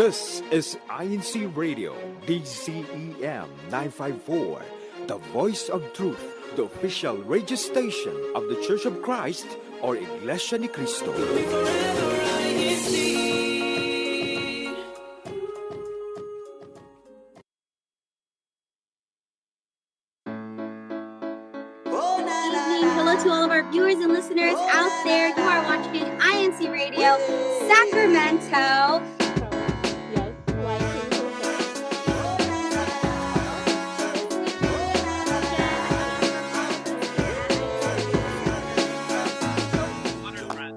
This is INCRadio, DCEM 954, the voice of truth, the official radio station of the Church of Christ, or iglesianicristo. Hello to all of our viewers and listeners out there. You are watching INCRadio Sacramento.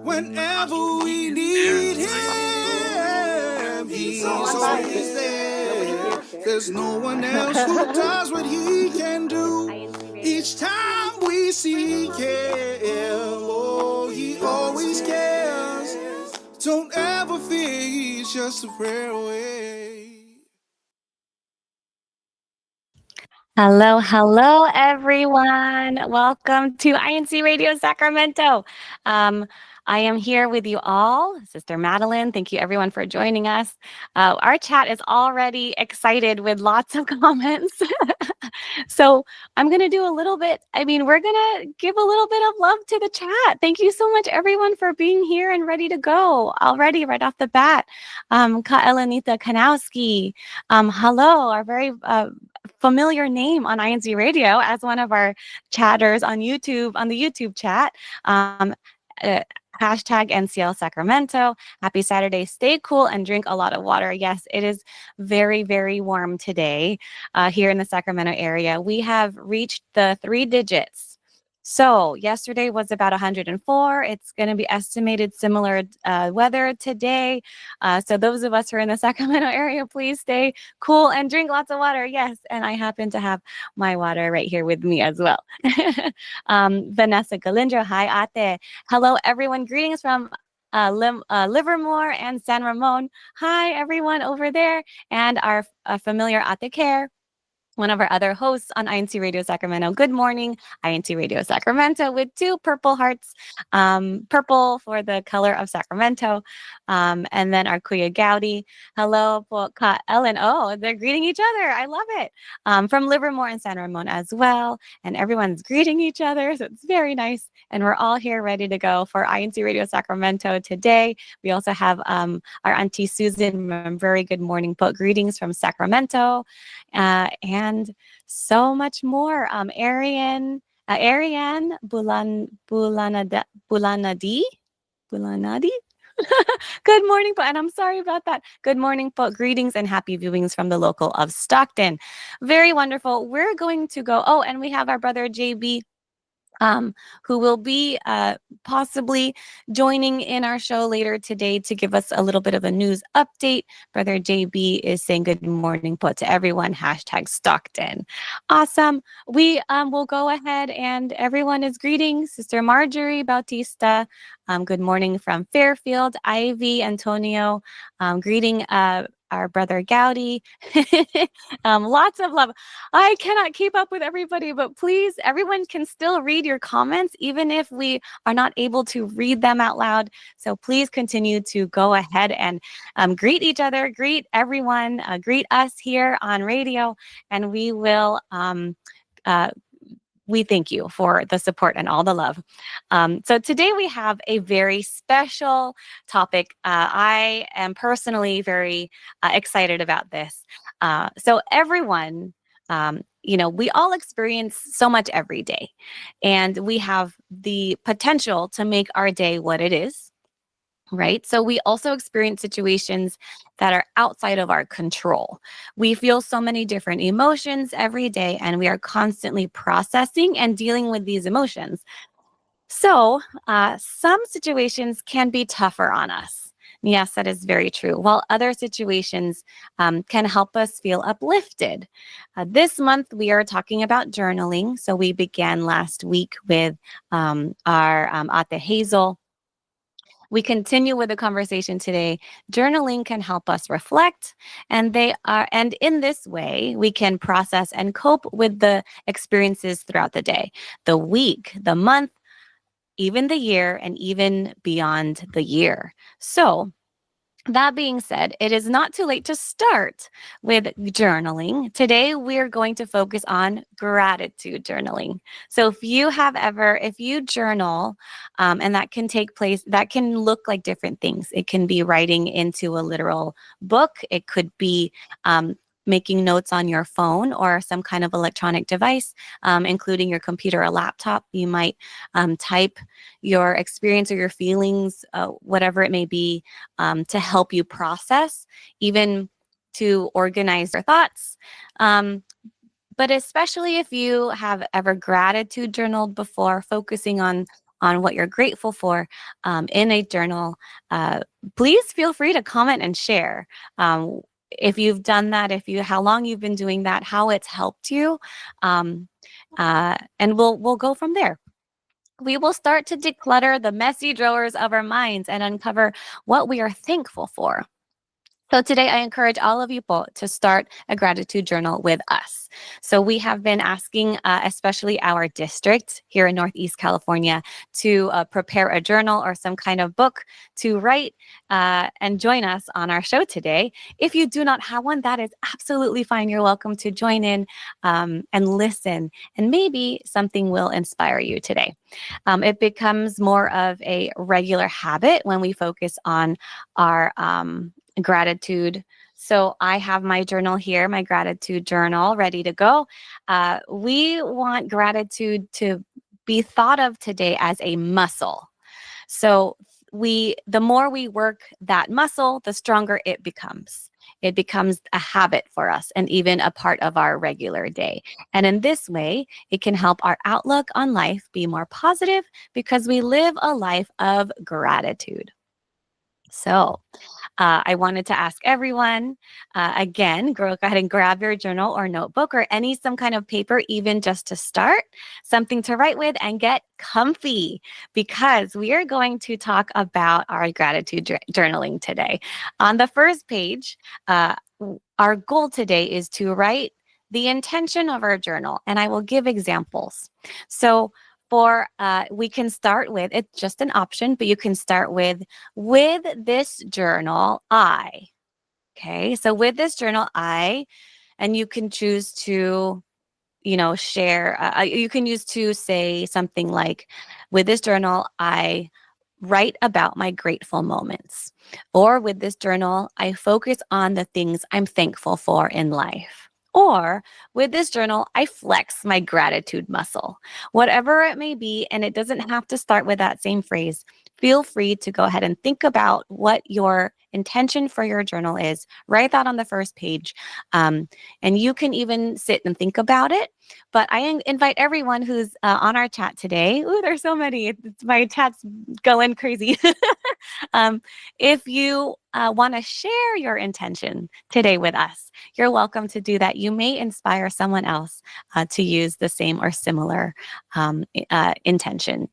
Whenever we need him, he's always there. There's no one else who does what he can do. Each time we seek him, oh, he always cares. Don't ever fear, he's just a prayer away. Hello, everyone. Welcome to INCRadio Sacramento. I am here with you all, Sister Madeline. Thank you, everyone, for joining us. Our chat is already excited with lots of comments. So I'm going to do a little bit. We're going to give a little bit of love to the chat. Thank you so much, everyone, for being here and ready to go already right off the bat. Ka Elenita Kanowski. Hello, our very familiar name on INCRadio as one of our chatters on YouTube, on the YouTube chat. Hashtag NCL Sacramento. Happy Saturday. Stay cool and drink a lot of water. Yes, it is very, very warm today here in the Sacramento area. We have reached the 3 digits. So yesterday was about 104. It's going to be estimated similar weather today. So those of us who are in the Sacramento area, please stay cool and drink lots of water. Yes, and I happen to have my water right here with me as well. Vanessa Galindro, hi ate. Hello everyone, greetings from Livermore and San Ramon. Hi everyone over there, and our familiar Ate Care, one of our other hosts on INCRadio Sacramento. Good morning, INCRadio Sacramento, with 2 purple hearts, purple for the color of Sacramento, and then our Kuya Gaudi. Hello, po Ka Ellen. Oh, they're greeting each other. I love it. From Livermore and San Ramon as well, and everyone's greeting each other, so it's very nice. And we're all here ready to go for INCRadio Sacramento today. We also have our Auntie Susan. Very good morning, po. Greetings from Sacramento. And so much more. Ariane Bulanadi. Good morning, po. And I'm sorry about that. Good morning, po. Greetings and happy viewings from the local of Stockton. Very wonderful. We're going to go. Oh, and we have our brother JB, who will be possibly joining in our show later today to give us a little bit of a news update. Brother JB is saying good morning po to everyone, hashtag Stockton. Awesome. We will go ahead, and everyone is greeting Sister Marjorie Bautista. Good morning from Fairfield. Ivy Antonio, greeting our brother Gaudi. Lots of love. I cannot keep up with everybody, but please, everyone can still read your comments, even if we are not able to read them out loud. So please continue to go ahead and greet each other, greet everyone, greet us here on radio, and we will we thank you for the support and all the love. So today we have a very special topic. I am personally very excited about this. So everyone, we all experience so much every day, and we have the potential to make our day what it is. Right. So we also experience situations that are outside of our control. We feel so many different emotions every day, and we are constantly processing and dealing with these emotions. So some situations can be tougher on us. Yes, that is very true. While other situations can help us feel uplifted. This month, we are talking about journaling. So we began last week with our Ate Hazel. We continue with the conversation today. Journaling can help us reflect, and in this way, we can process and cope with the experiences throughout the day, the week, the month, even the year, and even beyond the year. So That being said, it is not too late to start with journaling. Today, we're going to focus on gratitude journaling. So, if you journal, and that can take place, that can look like different things. It can be writing into a literal book, it could be making notes on your phone or some kind of electronic device, including your computer or laptop. You might type your experience or your feelings, whatever it may be, to help you process, even to organize your thoughts. But especially if you have ever gratitude journaled before, focusing on what you're grateful for in a journal, please feel free to comment and share. If you've done that, how long you've been doing that, how it's helped you, and we'll go from there. We will start to declutter the messy drawers of our minds and uncover what we are thankful for. So today, I encourage all of you both to start a gratitude journal with us. So we have been asking, especially our district here in Northeast California, to prepare a journal or some kind of book to write and join us on our show today. If you do not have one, that is absolutely fine. You're welcome to join in and listen, and maybe something will inspire you today. It becomes more of a regular habit when we focus on our gratitude. So I have my journal here, my gratitude journal, ready to go. We want gratitude to be thought of today as a muscle. So the more we work that muscle, the stronger it becomes. It becomes a habit for us and even a part of our regular day. And in this way, it can help our outlook on life be more positive because we live a life of gratitude. So I wanted to ask everyone, again, go ahead and grab your journal or notebook or some kind of paper, even just to start, something to write with, and get comfy, because we are going to talk about our gratitude journaling today. On the first page, our goal today is to write the intention of our journal, and I will give examples. So we can start with, it's just an option, but you can start with this journal, I. Okay, so with this journal, I, and you can choose to, share, you can use to say something like, with this journal, I write about my grateful moments. Or with this journal, I focus on the things I'm thankful for in life. Or with this journal, I flex my gratitude muscle. Whatever it may be, and it doesn't have to start with that same phrase. Feel free to go ahead and think about what your intention for your journal is. Write that on the first page. And you can even sit and think about it. But I invite everyone who's on our chat today. Ooh, there's so many. My chat's going crazy. If you want to share your intention today with us, you're welcome to do that. You may inspire someone else to use the same or similar intention.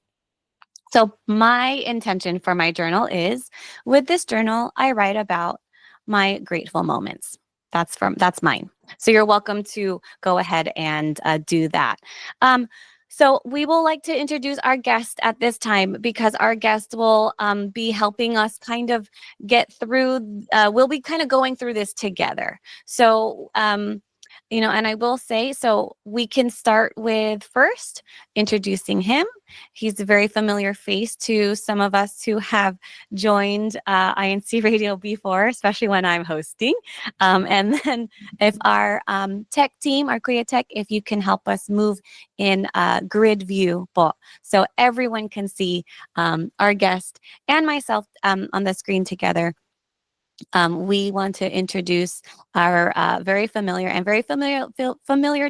So my intention for my journal is, with this journal, I write about my grateful moments. That's mine. So you're welcome to go ahead and do that. So we will like to introduce our guest at this time, because our guest will be helping us kind of get through, we'll be kind of going through this together. So, and I will say, so we can start with first introducing him. He's a very familiar face to some of us who have joined INC Radio before, especially when I'm hosting. And then if our tech team, our Korea Tech, if you can help us move in grid view, so everyone can see our guest and myself on the screen together. We want to introduce our very familiar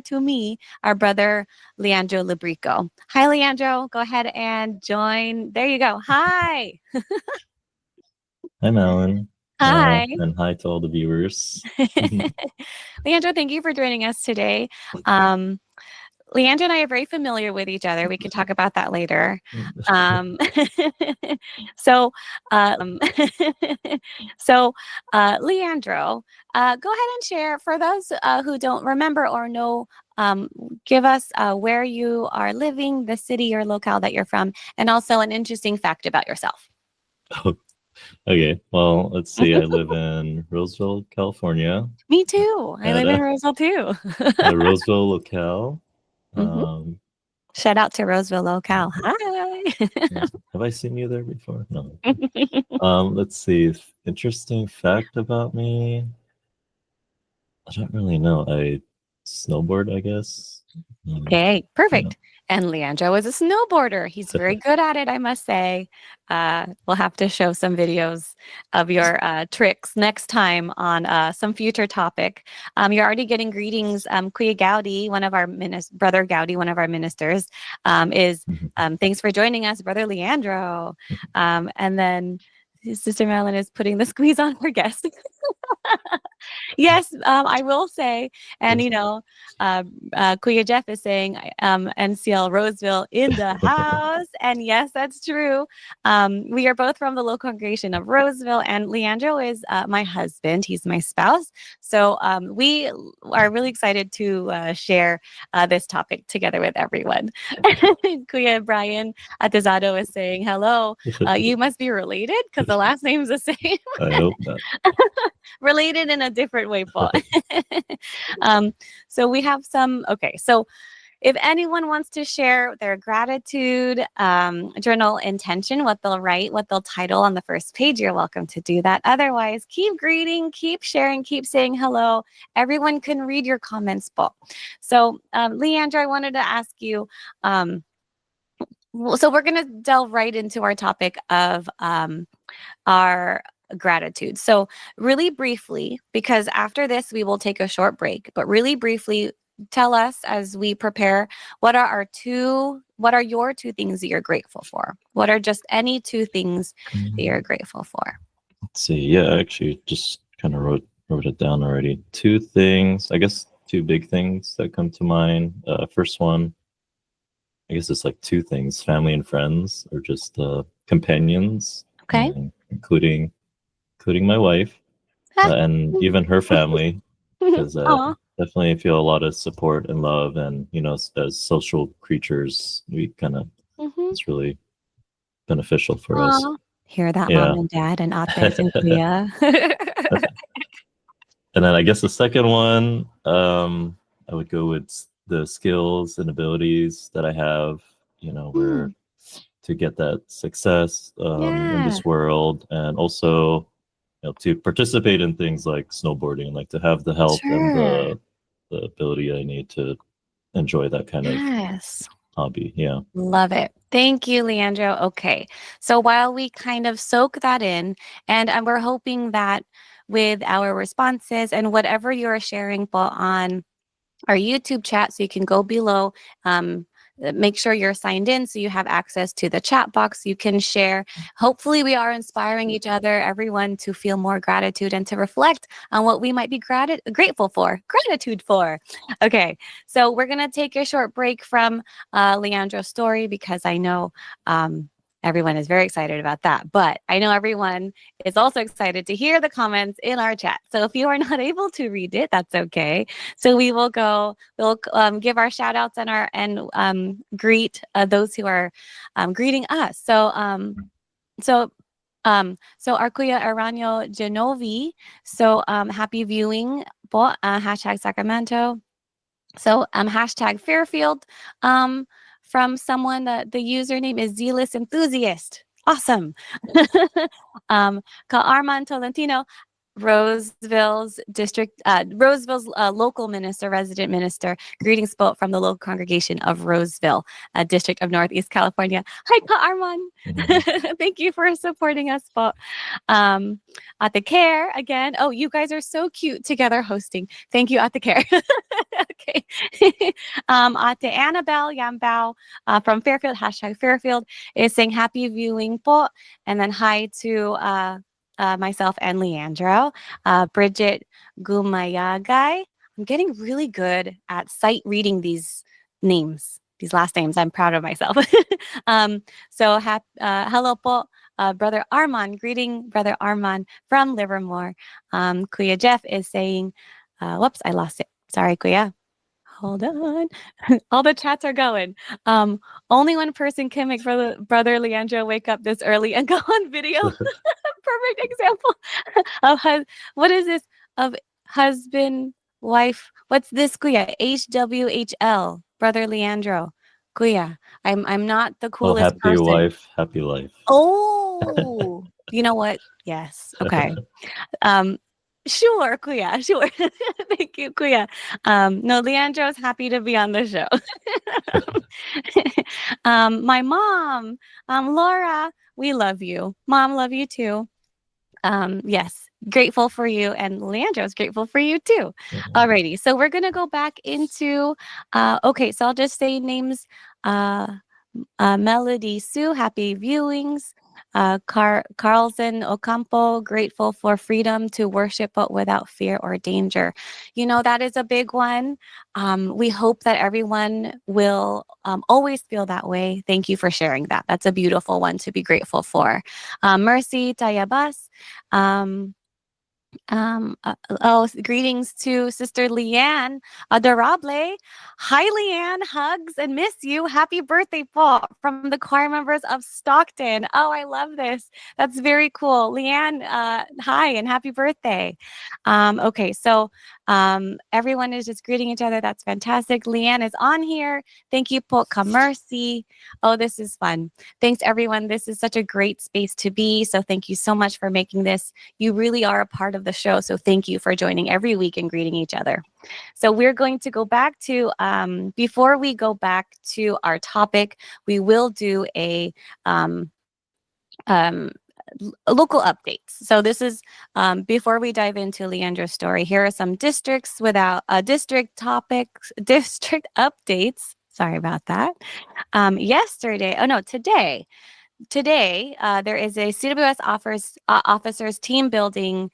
to me, our brother, Leandro Librico. Hi, Leandro. Go ahead and join. There you go. Hi. Hi, Malin. Hi. And hi to all the viewers. Leandro, thank you for joining us today. Leandro and I are very familiar with each other. We can talk about that later. Leandro, go ahead and share, for those who don't remember or know, give us where you are living, the city or locale that you're from, and also an interesting fact about yourself. Okay, well, let's see. I live in Roseville, California, Me too. I at live in Roseville too. a Roseville locale. Mhm. Um, Shout out to Roseville Locale. Hi. yeah. Have I seen you there before? No. Let's see. Interesting fact about me. I don't really know. I snowboard, I guess. Okay, Yeah. perfect. And Leandro is a snowboarder. He's very good at it, I must say. We'll have to show some videos of your tricks next time on some future topic. You're already getting greetings. Kuya Gaudi, one of our Brother Gaudi, one of our ministers, is thanks for joining us, Brother Leandro. And then Sister Madeline is putting the squeeze on her guest. Yes, I will say, and Kuya Jeff is saying, NCL Roseville in the house, and yes, that's true. We are both from the local congregation of Roseville, and Leandro is my husband. He's my spouse, so we are really excited to share this topic together with everyone. Kuya Brian Atizado is saying, hello, you must be related because the last name's the same. I hope not. Related in a different way, Paul. So we have some, okay. So if anyone wants to share their gratitude journal intention, what they'll write, what they'll title on the first page, you're welcome to do that. Otherwise, keep greeting, keep sharing, keep saying hello. Everyone can read your comments, Paul. So Leandro, I wanted to ask you, so we're going to delve right into our topic of our gratitude. So really briefly, because after this we will take a short break, but really briefly tell us as we prepare, what are your two things that you're grateful for? What are just any two things that you're grateful for? Let's see. Yeah, I actually just kind of wrote it down already. Two things, I guess two big things that come to mind. First one, I guess it's like two things, family and friends, or just companions. Okay. Including my wife and even her family, because definitely feel a lot of support and love, and as social creatures, we kind of it's really beneficial for us. Hear that, Yeah. Mom and Dad and Ate and Kuya. And then I guess the second one, I would go with the skills and abilities that I have, where to get that success in this world, and also to participate in things like snowboarding, like to have the health and the ability I need to enjoy that kind of hobby. Yeah. Love it. Thank you, Leandro. Okay. So while we kind of soak that in, and we're hoping that with our responses and whatever you're sharing on our YouTube chat, so you can go below, make sure you're signed in so you have access to the chat box. You can share. Hopefully we are inspiring each other, everyone, to feel more gratitude and to reflect on what we might be grateful for, gratitude for. Okay, so we're going to take a short break from Leandro's story, because I know everyone is very excited about that, but I know everyone is also excited to hear the comments in our chat. So if you are not able to read it, that's okay. So we'll give our shout outs and greet those who are greeting us. So our Kuya Aranyo Genovi. So happy viewing po, hashtag Sacramento. So hashtag Fairfield. From someone, the username is Zealous Enthusiast. Awesome. Ka Armand Tolentino, Roseville's local minister, resident minister. Greetings, both from the local congregation of Roseville, District of Northeast California. Hi, Ka Armand. Thank you for supporting us, Bo. At the Care again. Oh, you guys are so cute together hosting. Thank you, At the Care. Okay. Ate Annabelle Yambao from Fairfield, hashtag Fairfield, is saying happy viewing po. And then hi to myself and Leandro. Bridget Gumayagay. I'm getting really good at sight reading these names, these last names. I'm proud of myself. Hello po, Brother Armand. Greeting, Brother Armand from Livermore. Kuya Jeff is saying, whoops, I lost it. Sorry, Kuya. Hold on. All the chats are going. Only one person can make Brother Leandro wake up this early and go on video. perfect example of what is this of husband, wife? What's this, Kuya? HWHL, Brother Leandro. Kuya, I'm not the Oh, coolest happy person. wife, happy life. Oh, you know what? Yes. Okay. Sure, Kuya. Sure. Thank you, Kuya. No, Leandro's happy to be on the show. My mom, Laura, we love you. Mom, love you too. Yes, grateful for you, and Leandro's grateful for you too. Mhm. Alrighty, so we're gonna go back into. Okay, so I'll just say names. Uh, Melody Sue, happy viewings. Carlson Ocampo, grateful for freedom to worship, but without fear or danger. You know, that is a big one. We hope that everyone will always feel that way. Thank you for sharing that. That's a beautiful one to be grateful for. Mercy Tayabas. Um, Greetings to Sister Leanne Adorable. Hi, Leanne. Hugs and miss you. Happy birthday, Paul, from the choir members of Stockton. Oh, I love this. That's very cool. Leanne, hi and happy birthday. Okay, so everyone is just greeting each other. That's fantastic. Leanne is on here. Thank you, Po Mercy. Oh, this is fun. Thanks, everyone. This is such a great space to be. So thank you so much for making this. You really are a part of the show. So thank you for joining every week and greeting each other. So we're going to go back to, before we go back to our topic, we will do a local updates. So this is, before we dive into Leandra's story, here are some districts without district topics, district updates. Sorry about that. Today, there is a CWS officers team building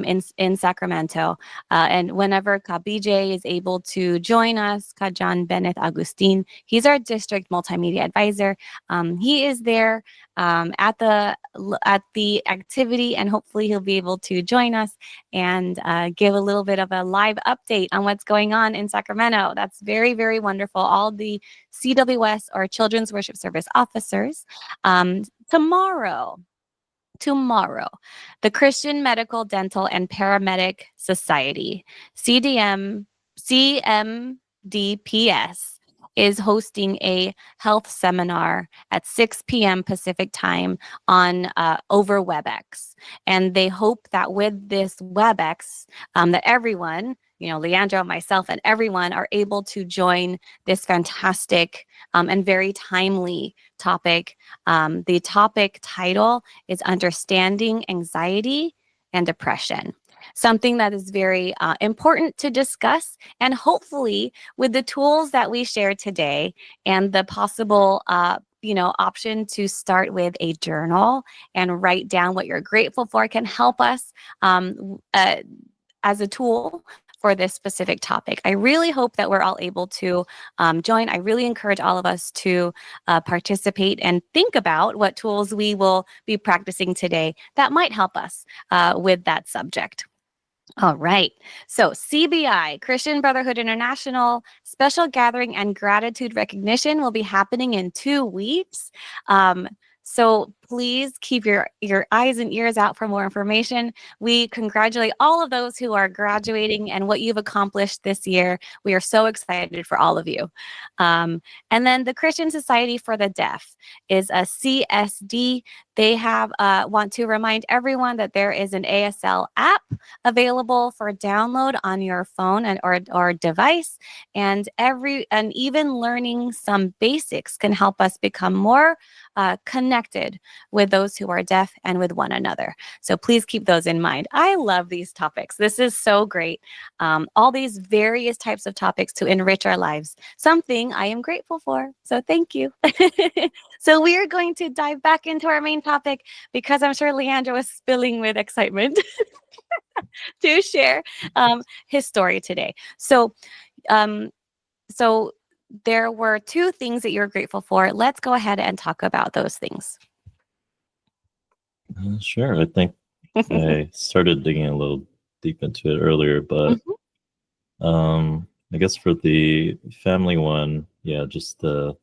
in Sacramento. And whenever KBJ is able to join us, Kajan Bennett Agustin, he's our district multimedia advisor. He is there at the activity, and hopefully he'll be able to join us and give a little bit of a live update on what's going on in Sacramento. That's very, very wonderful. All the CWS or Children's Worship Service officers. Tomorrow, the Christian Medical, Dental, and Paramedic Society, CMDPS, is hosting a health seminar at 6 p.m. Pacific time on over WebEx. And they hope that with this WebEx, that everyone, Leandro, myself, and everyone are able to join this fantastic and very timely topic. The topic title is Understanding Anxiety and Depression. Something that is very important to discuss, and hopefully with the tools that we shared today and the possible option to start with a journal and write down what you're grateful for can help us as a tool for this specific topic. I really hope that we're all able to join. I really encourage all of us to participate and think about what tools we will be practicing today that might help us with that subject. All right. So CBI, Christian Brotherhood International, Special Gathering and Gratitude Recognition will be happening in 2 weeks. So please keep your eyes and ears out for more information. We congratulate all of those who are graduating and what you've accomplished this year. We are so excited for all of you. And then the Christian Society for the Deaf is a CSD. They have want to remind everyone that there is an ASL app available for download on your phone or device, and even learning some basics can help us become more connected with those who are deaf and with one another. So please keep those in mind. I love these topics. This is so great. All these various types of topics to enrich our lives, something I am grateful for. So thank you. So we are going to dive back into our main topic because I'm sure Leandro was spilling with excitement to share his story today. So there were 2 things that you're grateful for. Let's go ahead and talk about those things. Sure. I think I started digging a little deep into it earlier, but I guess for the family one, yeah, just the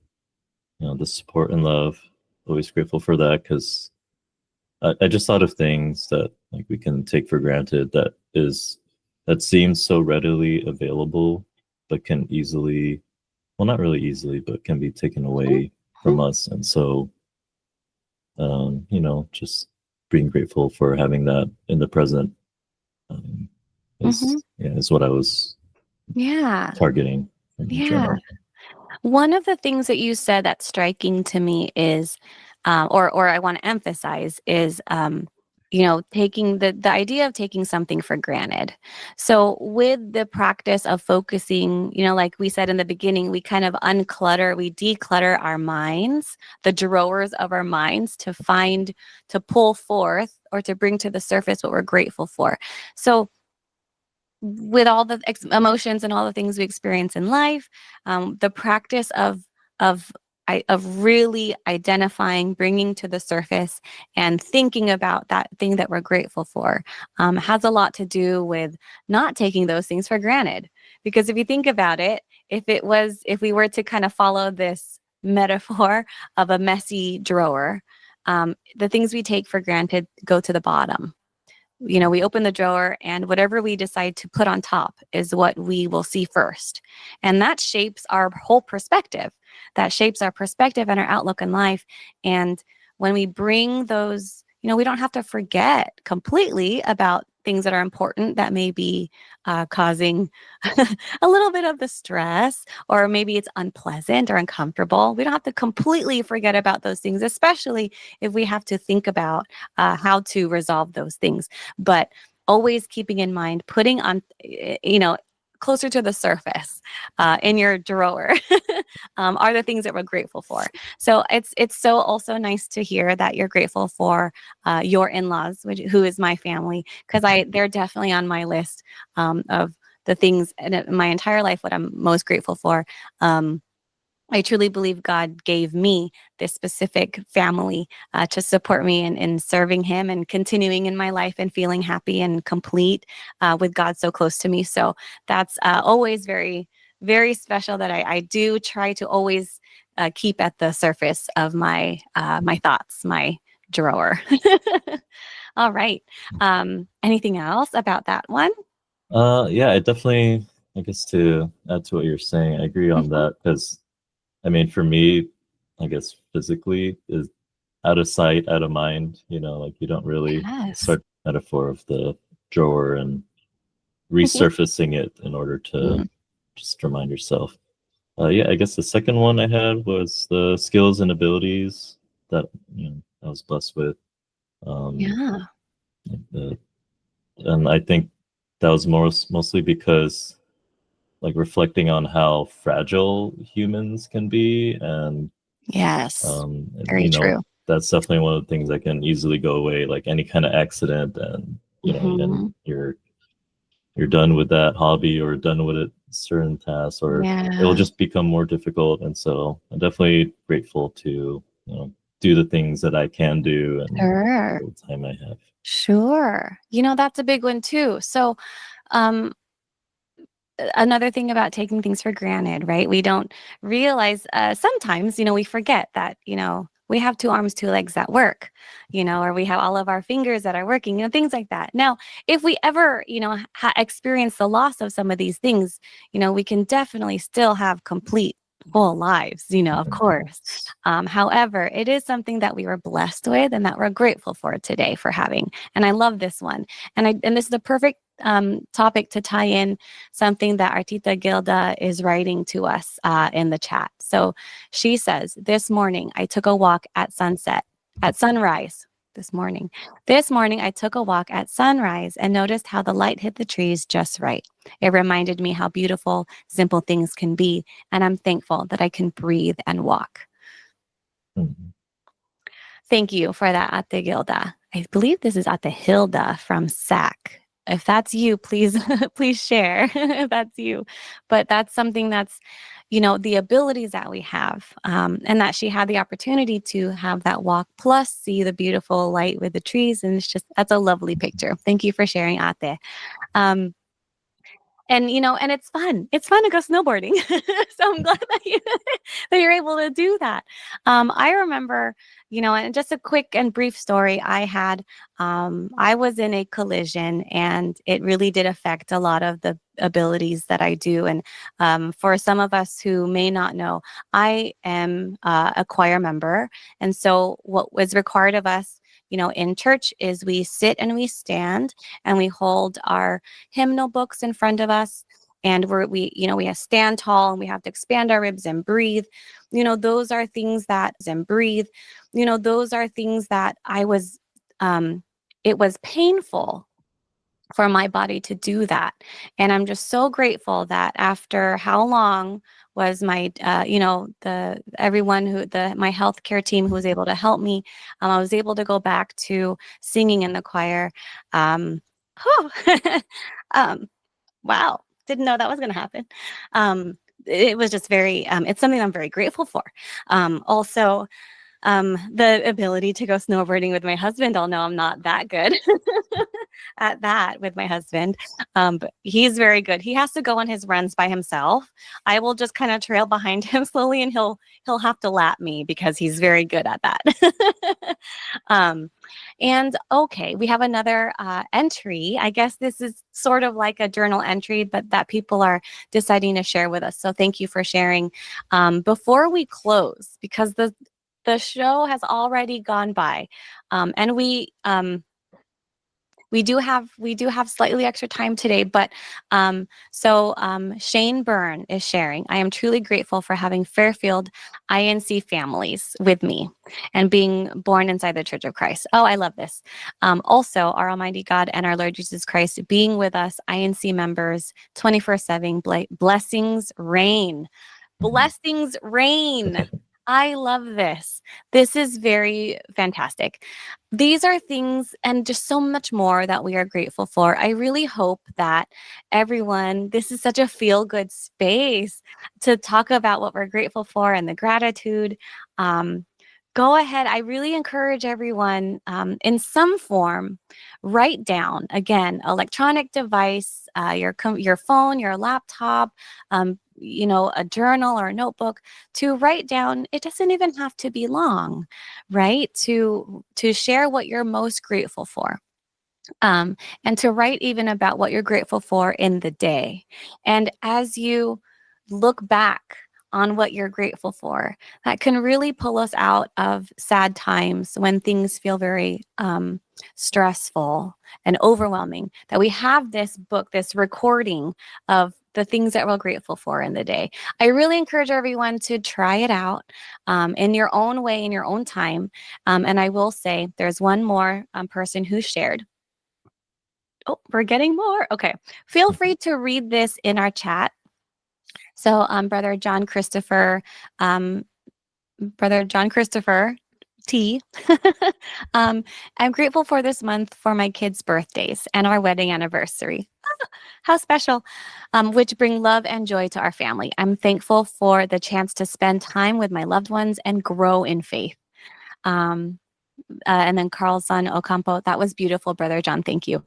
support and love. Always grateful for that because I just thought of things that like we can take for granted that seems so readily available, but can easily, well, not really easily, but can be taken away from us. And so, just being grateful for having that in the present is what I was targeting in the journal. One of the things that you said that's striking to me is, or I want to emphasize is, taking the idea of taking something for granted. So with the practice of focusing, like we said in the beginning, we kind of we declutter our minds, the drawers of our minds to pull forth or to bring to the surface what we're grateful for. So with all the emotions and all the things we experience in life, the practice of really identifying, bringing to the surface, and thinking about that thing that we're grateful for has a lot to do with not taking those things for granted. Because if you think about it, if we were to kind of follow this metaphor of a messy drawer, the things we take for granted go to the bottom. We open the drawer and whatever we decide to put on top is what we will see first. And that shapes our whole perspective. That shapes our perspective and our outlook in life. And when we bring those, we don't have to forget completely about things that are important that may be causing a little bit of the stress, or maybe it's unpleasant or uncomfortable. We don't have to completely forget about those things, especially if we have to think about how to resolve those things. But always keeping in mind, putting on, closer to the surface in your drawer are the things that we're grateful for. So it's so also nice to hear that you're grateful for your in-laws, who is my family, because they're definitely on my list of the things in my entire life, what I'm most grateful for. I truly believe God gave me this specific family to support me in serving Him and continuing in my life and feeling happy and complete with God so close to me. So that's always very, very special that I do try to always keep at the surface of my thoughts, my drawer. All right. Anything else about that one? Yeah, it definitely, I guess to add to what you're saying, I agree on that, because I mean, for me, I guess physically is out of sight, out of mind, like you don't really start metaphor of the drawer and resurfacing it in order to just remind yourself. Yeah, I guess the second one I had was the skills and abilities that I was blessed with. And I think that was mostly because like reflecting on how fragile humans can be, and very true. That's definitely one of the things that can easily go away, like any kind of accident, and and you're done with that hobby or done with a certain task, or it'll just become more difficult. And so I'm definitely grateful to do the things that I can do and the time I have. Sure. That's a big one too. So another thing about taking things for granted, right? We don't realize sometimes, we forget that, we have 2 arms, 2 legs that work, or we have all of our fingers that are working, things like that. Now, if we ever, experience the loss of some of these things, we can definitely still have complete full lives, of course. However, it is something that we were blessed with and that we're grateful for today for having. And I love this one. And this is the perfect topic to tie in something that Artita Gilda is writing to us in the chat. So she says, this morning I took a walk at sunrise. This morning I took a walk at sunrise and noticed how the light hit the trees just right. It reminded me how beautiful, simple things can be, and I'm thankful that I can breathe and walk. Thank you for that, Ate Gilda. I believe this is Ate Hilda from SAC. If that's you, please share if that's you. But that's something that's, the abilities that we have, and that she had the opportunity to have that walk plus see the beautiful light with the trees. And that's a lovely picture. Thank you for sharing, Ate. and and it's fun. It's fun to go snowboarding. So I'm glad that that you're able to do that. I remember, and just a quick and brief story I had. I was in a collision, and it really did affect a lot of the abilities that I do. And for some of us who may not know, I am a choir member, and so what was required of us, in church is we sit and we stand and we hold our hymnal books in front of us. And we have stand tall, and we have to expand our ribs and breathe. Those are things that I was, it was painful for my body to do that. And I'm just so grateful that after how long was my, everyone my healthcare team who was able to help me, I was able to go back to singing in the choir. Wow. Didn't know that was going to happen. It was just very, it's something I'm very grateful for. Also, the ability to go snowboarding with my husband. I'll know I'm not that good at that with my husband. But he's very good. He has to go on his runs by himself. I will just kind of trail behind him slowly, and he'll have to lap me because he's very good at that. And okay, we have another entry. I guess this is sort of like a journal entry, but that people are deciding to share with us. So thank you for sharing. Before we close, because the show has already gone by, and we do have slightly extra time today, but Shane Byrne is sharing. I am truly grateful for having Fairfield INC families with me and being born inside the Church of Christ. Oh, I love this. Also, our Almighty God and our Lord Jesus Christ being with us, INC members, 24/7. Blessings rain. Blessings rain. I love this. This is very fantastic. These are things and just so much more that we are grateful for. I really hope that everyone, this is such a feel-good space to talk about what we're grateful for and the gratitude. Go ahead. I really encourage everyone in some form, write down, again, electronic device, your phone, your laptop, a journal or a notebook, to write down. It doesn't even have to be long, right? To share what you're most grateful for. And to write even about what you're grateful for in the day. And as you look back on what you're grateful for, that can really pull us out of sad times when things feel very stressful and overwhelming, that we have this book, this recording of the things that we're grateful for in the day. I really encourage everyone to try it out in your own way, in your own time. And I will say there's one more person who shared. Oh, we're getting more. Okay. Feel free to read this in our chat. So, Brother John Christopher T. I'm grateful for this month for my kids' birthdays and our wedding anniversary. How special, which bring love and joy to our family. I'm thankful for the chance to spend time with my loved ones and grow in faith. And then Carlson Ocampo, that was beautiful, Brother John. Thank you.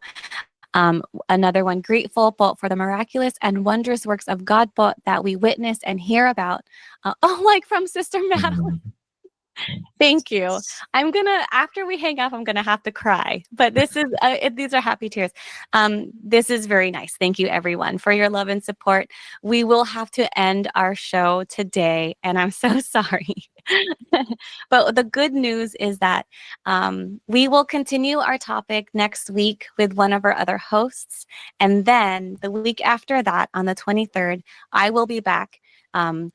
Another one, grateful for the miraculous and wondrous works of God that we witness and hear about. Like from Sister Madeline. Thank you. After we hang up, I'm gonna have to cry, but this is, these are happy tears. This is very nice. Thank you everyone for your love and support. We will have to end our show today, and I'm so sorry. But the good news is that we will continue our topic next week with one of our other hosts. And then the week after that, on the 23rd, I will be back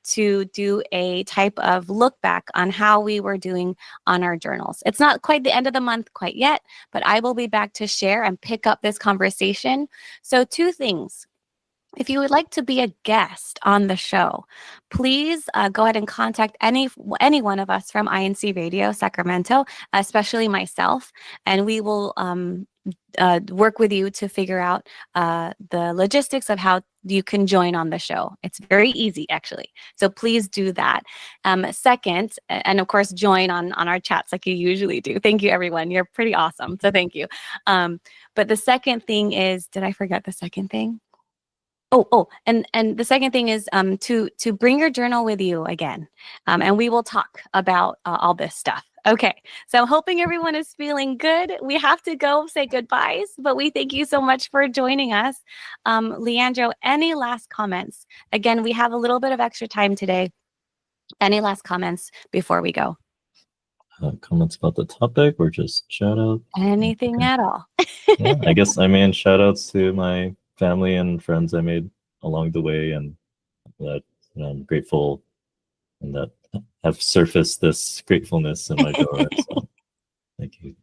to do a type of look back on how we were doing on our journals. It's not quite the end of the month quite yet, but I will be back to share and pick up this conversation. So 2 things. If you would like to be a guest on the show, please go ahead and contact any one of us from INC Radio Sacramento, especially myself, and we will work with you to figure out the logistics of how you can join on the show. It's very easy, actually. So please do that. Second, and of course, join on our chats like you usually do. Thank you, everyone. You're pretty awesome. So thank you. But the second thing is, did I forget the second thing? And the second thing is to bring your journal with you again, and we will talk about all this stuff. Okay, so hoping everyone is feeling good. We have to go say goodbyes, but we thank you so much for joining us. Leandro, any last comments? Again, we have a little bit of extra time today. Any last comments before we go? Comments about the topic or just shout out? Anything Okay. at all? Yeah, I guess shout outs to my family and friends I made along the way, and that I'm grateful and that have surfaced this gratefulness in my door. So thank you.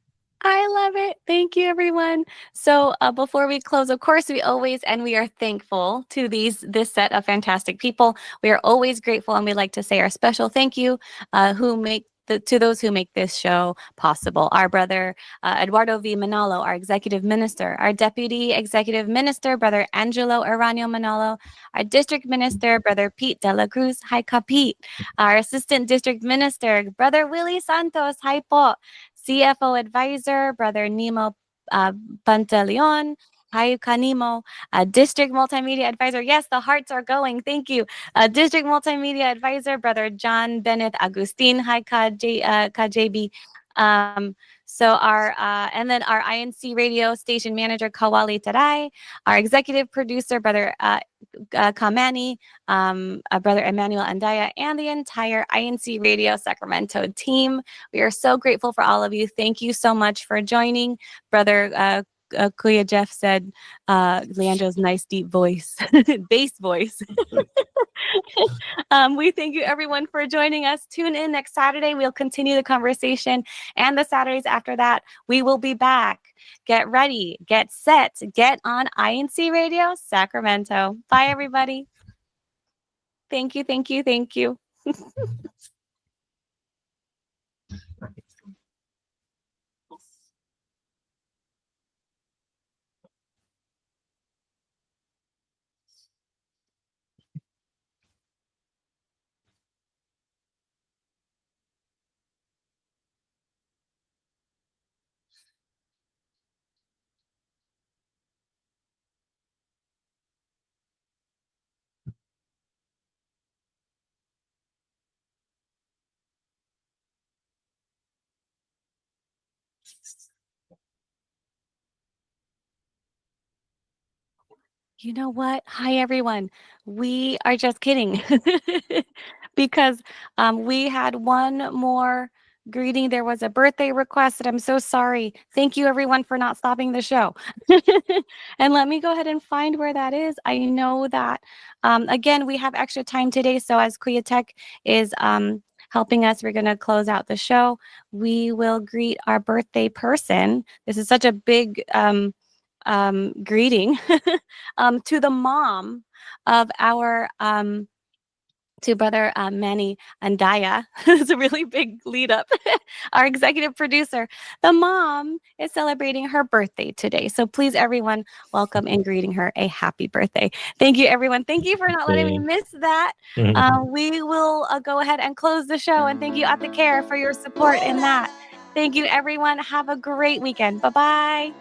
I love it. Thank you, everyone. So before we close, of course, we are thankful to this set of fantastic people. We are always grateful, and we like to say our special thank you to those who make this show possible. Our brother Eduardo V. Manalo, our executive minister, our deputy executive minister, brother Angelo Aranio Manalo, our district minister, brother Pete De La Cruz, hi ka Pete, our assistant district minister, brother Willie Santos, hi po, CFO advisor, brother Nemo Pantaleon, hi Kanimo, district multimedia advisor. Yes, the hearts are going. Thank you. District multimedia advisor, brother John Bennett Agustin, hi KJB. So and then our INC radio station manager, Kawali Tarai, our executive producer, brother Kamani, brother Emmanuel Andaya, and the entire INC Radio Sacramento team. We are so grateful for all of you. Thank you so much for joining. Brother Kuya Jeff said Leandro's nice deep voice, bass voice. We thank you everyone for joining us. Tune in next Saturday. We'll continue the conversation, and the Saturdays after that, we will be back. Get ready, get set, get on INC Radio Sacramento. Bye, everybody. Thank you, thank you, thank you. You know what? Hi, everyone. We are just kidding because we had one more greeting. There was a birthday request, and I'm so sorry. Thank you, everyone, for not stopping the show. And let me go ahead and find where that is. I know that, again, we have extra time today. So as Kuya Tech is helping us, we're going to close out the show. We will greet our birthday person. This is such a big greeting to the mom of our to brother Manny and Daya. It's a really big lead up. Our executive producer, the mom is celebrating her birthday today. So please, everyone, welcome and greeting her a happy birthday. Thank you, everyone. Thank you for not letting me miss that. We will go ahead and close the show. And thank you, At the Care, for your support in that. Thank you, everyone. Have a great weekend. Bye-bye.